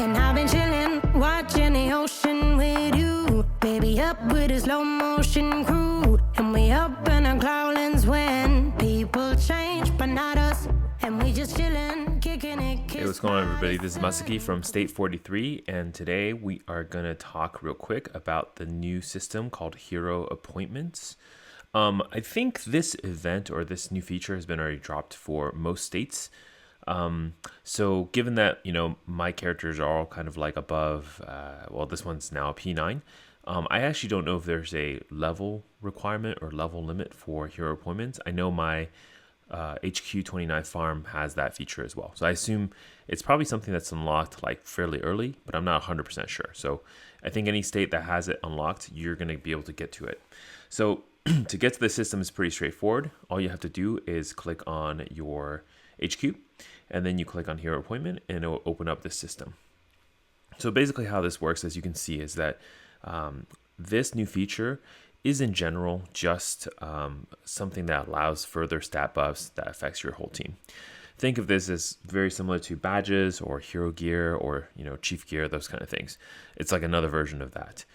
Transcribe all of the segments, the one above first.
And I've been chillin', watching the ocean with you. Baby, up with a slow motion crew. And we up in our cloudlands when people change, but not us. And we just chillin', kicking it. Hey, what's going on, everybody? This is Masaki from State 43, and today we are going to talk real quick about the new system called Hero Appointments. I think this event or this new feature has been already dropped for most states. So given that, my characters are all kind of like above, this one's now a P9. I actually don't know if there's a level requirement or level limit for hero appointments. I know my HQ29 farm has that feature as well. So I assume it's probably something that's unlocked like fairly early, but I'm not 100% sure. So I think any state that has it unlocked, you're going to be able to get to it. So to get to the system is pretty straightforward. All you have to do is click on your HQ, and then you click on Hero Appointment, and it will open up this system. So basically how this works, as you can see, is that this new feature is in general just something that allows further stat buffs that affects your whole team. Think of this as very similar to badges or hero gear or chief gear, those kind of things. It's like another version of that.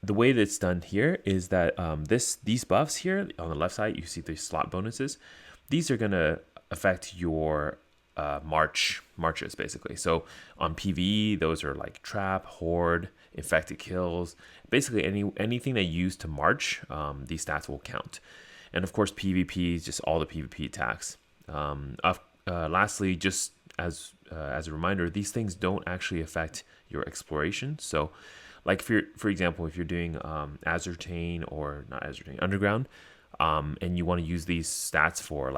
The way that it's done here is that these buffs here on the left side, you see these slot bonuses. These are going to affect your marches basically. So on PvE, those are like trap, horde, infected kills, basically anything that you use to march, these stats will count. And of course PvP is just all the PvP attacks. Lastly, just as a reminder, these things don't actually affect your exploration. So like for example, if you're doing underground, and you want to use these stats for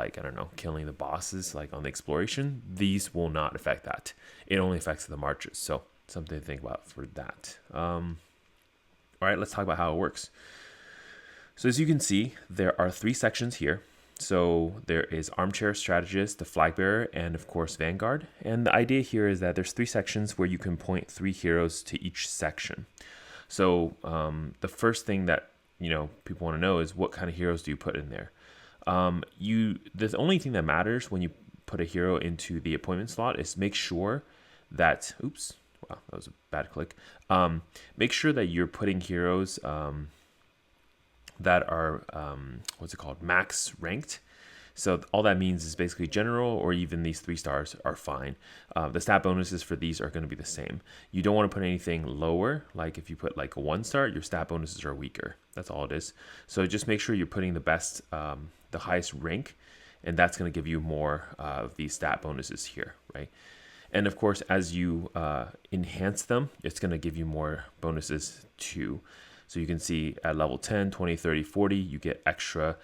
killing the bosses like on the exploration, these will not affect that. It only affects the marches. So something to think about for that. All right, let's talk about how it works. So as you can see, there are 3 sections here. So there is Armchair Strategist, the Flag Bearer, and of course Vanguard. And the idea here is that there's 3 sections where you can point 3 heroes to each section. So the first thing that people want to know is what kind of heroes do you put in there. The only thing that matters when you put a hero into the appointment slot is make sure that that was a bad click. Make sure that you're putting heroes that are max ranked. So all that means is basically general or even these 3 stars are fine. The stat bonuses for these are going to be the same. You don't want to put anything lower. Like if you put like a 1 star, your stat bonuses are weaker. That's all it is. So just make sure you're putting the best, the highest rank, and that's going to give you more of these stat bonuses here, right? And of course, as you enhance them, it's going to give you more bonuses too. So you can see at level 10, 20, 30, 40, you get extra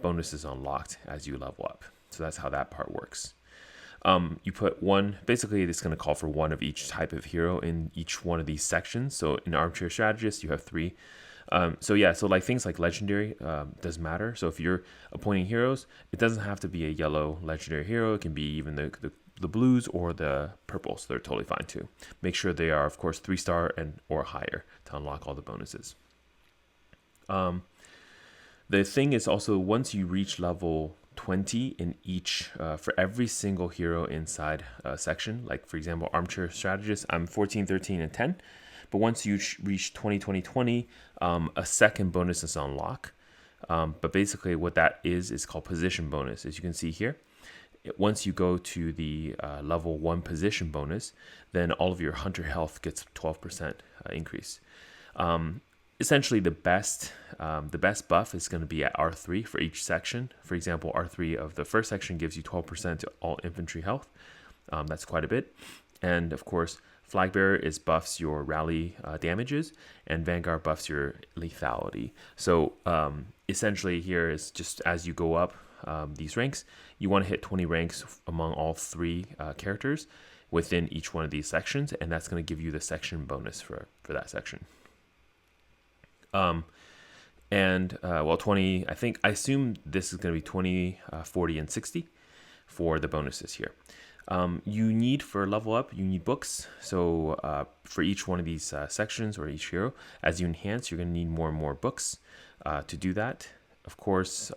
bonuses unlocked as you level up. So that's how that part works. You put 1, basically it's going to call for 1 of each type of hero in each one of these sections. So in Armchair Strategist, you have 3. So like things like legendary does matter. So if you're appointing heroes, it doesn't have to be a yellow legendary hero. It can be even the blues or the purples. They're totally fine too. Make sure they are, of course, 3-star and or higher to unlock all the bonuses. The thing is also, once you reach level 20 in each, for every single hero inside a section, like for example, Armchair Strategist, I'm 14, 13, and 10. But once you reach 20, 20, 20, a second bonus is unlocked. But basically what that is called position bonus. As you can see here, once you go to the level 1 position bonus, then all of your hunter health gets 12% increase. Essentially, the best buff is going to be at R3 for each section. For example, R3 of the first section gives you 12% to all infantry health. That's quite a bit. And of course, Flag Bearer buffs your rally damages, and Vanguard buffs your lethality. So essentially here is just as you go up these ranks, you want to hit 20 ranks among all 3 characters within each one of these sections, and that's going to give you the section bonus for that section. 20, I assume this is going to be 20, 40, and 60 for the bonuses here. You need, for level up, you need books. So for each one of these sections or each hero, as you enhance, you're going to need more and more books to do that. Of course,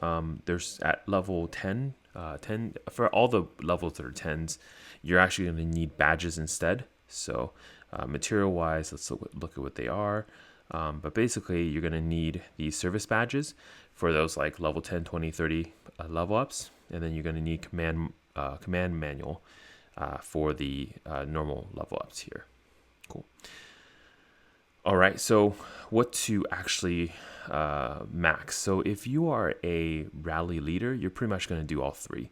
there's at level 10, for all the levels that are 10s, you're actually going to need badges instead. So material wise, let's look at what they are. But basically you're going to need these service badges for those like level 10, 20, 30 level ups. And then you're going to need command manual for the normal level ups here. Cool. All right, so what to actually max? So if you are a rally leader, you're pretty much going to do all three.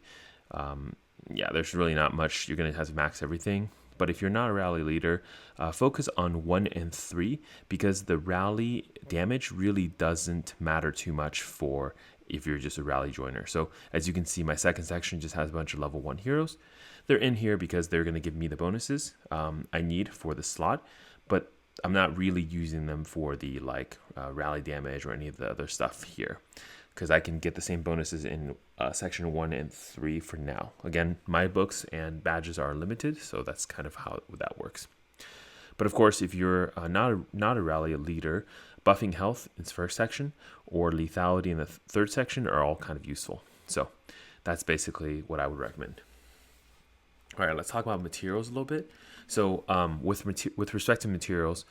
There's really not much. You're going to have to max everything. But if you're not a rally leader, focus on 1 and 3 because the rally damage really doesn't matter too much for if you're just a rally joiner. So as you can see, my second section just has a bunch of level 1 heroes. They're in here because they're going to give me the bonuses I need for the slot, but I'm not really using them for the rally damage or any of the other stuff here because I can get the same bonuses in section 1 and 3 for now. Again, my books and badges are limited, so that's kind of how that works. But of course, if you're not a rally leader, buffing health in the first section or lethality in the third section are all kind of useful. So that's basically what I would recommend. All right, let's talk about materials a little bit. So with respect to materials,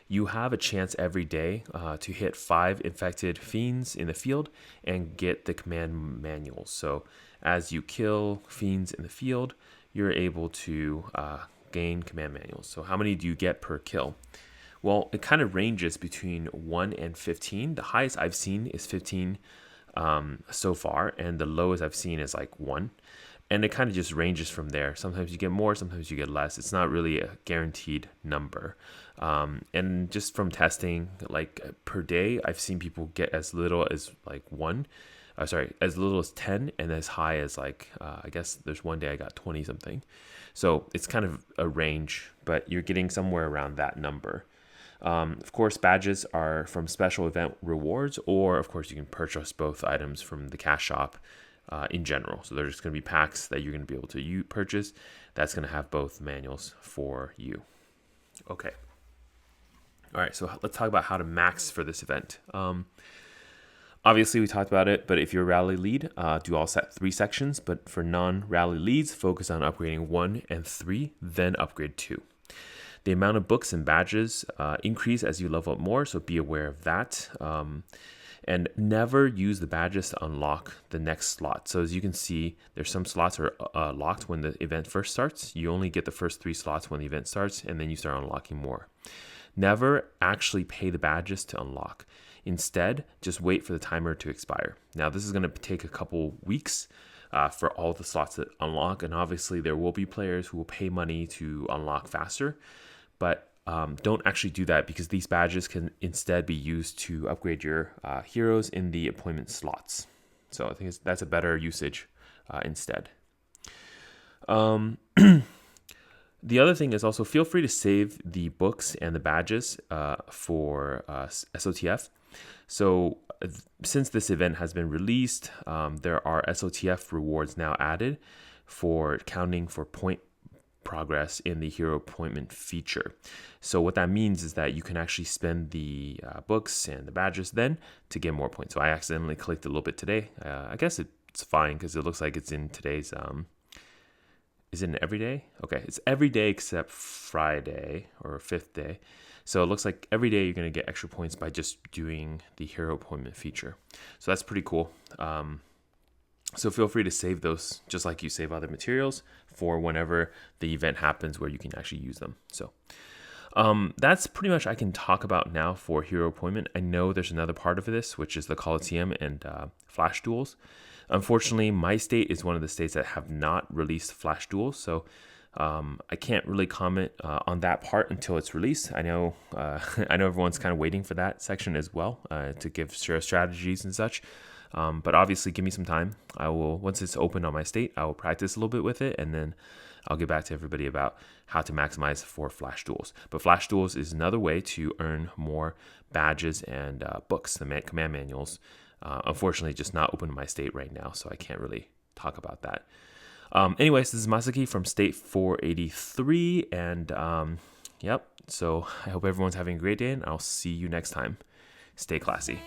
you have a chance every day to hit 5 infected fiends in the field and get the command manuals. So as you kill fiends in the field, you're able to gain command manuals. So how many do you get per kill? Well, it kind of ranges between 1 and 15. The highest I've seen is 15 so far, and the lowest I've seen is like 1. And it kind of just ranges from there. Sometimes you get more, sometimes you get less. It's not really a guaranteed number. And just from testing, like per day, I've seen people get as little as like as little as 10 and as high as I guess there's one day I got 20 something. So it's kind of a range, but you're getting somewhere around that number. Of course, badges are from special event rewards, or of course you can purchase both items from the cash shop in general. So there's going to be packs that you're going to be able to purchase that's going to have both manuals for you. Okay. All right, so let's talk about how to max for this event. Obviously, we talked about it, but if you're a rally lead, do all 3 sections. But for non-rally leads, focus on upgrading 1 and 3, then upgrade 2. The amount of books and badges increase as you level up more, so be aware of that. And never use the badges to unlock the next slot. So as you can see, there's some slots are locked when the event first starts. You only get the first 3 slots when the event starts, and then you start unlocking more. Never actually pay the badges to unlock. Instead, just wait for the timer to expire. Now, this is going to take a couple weeks for all the slots to unlock, and obviously there will be players who will pay money to unlock faster, but don't actually do that because these badges can instead be used to upgrade your heroes in the appointment slots. So I think that's a better usage instead. The other thing is also feel free to save the books and the badges for SOTF. So since this event has been released, there are SOTF rewards now added for counting for point progress in the hero appointment feature. So what that means is that you can actually spend the books and the badges then to get more points. So I accidentally clicked a little bit today. I guess it's fine because it looks like it's in today's is it an everyday? Okay, it's every day except Friday or 5th day. So it looks like every day you're going to get extra points by just doing the hero appointment feature. So that's pretty cool. So feel free to save those just like you save other materials for whenever the event happens where you can actually use them. So that's pretty much I can talk about now for hero appointment. I know there's another part of this, which is the Coliseum and Flash Duels. Unfortunately, my state is one of the states that have not released Flash Duels, so I can't really comment on that part until it's released. I know everyone's kind of waiting for that section as well to share strategies and such. But obviously, give me some time. I will, once it's open on my state, I will practice a little bit with it, and then I'll get back to everybody about how to maximize for Flash Duels. But Flash Duels is another way to earn more badges and books, the command manuals. Unfortunately, just not open in my state right now, so I can't really talk about that. Anyways, this is Masaki from State 483, and yep, so I hope everyone's having a great day, and I'll see you next time. Stay classy.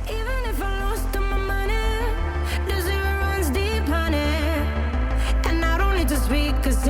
Even if I lost all my money, the zero runs deep, honey. And I don't need to speak, 'cause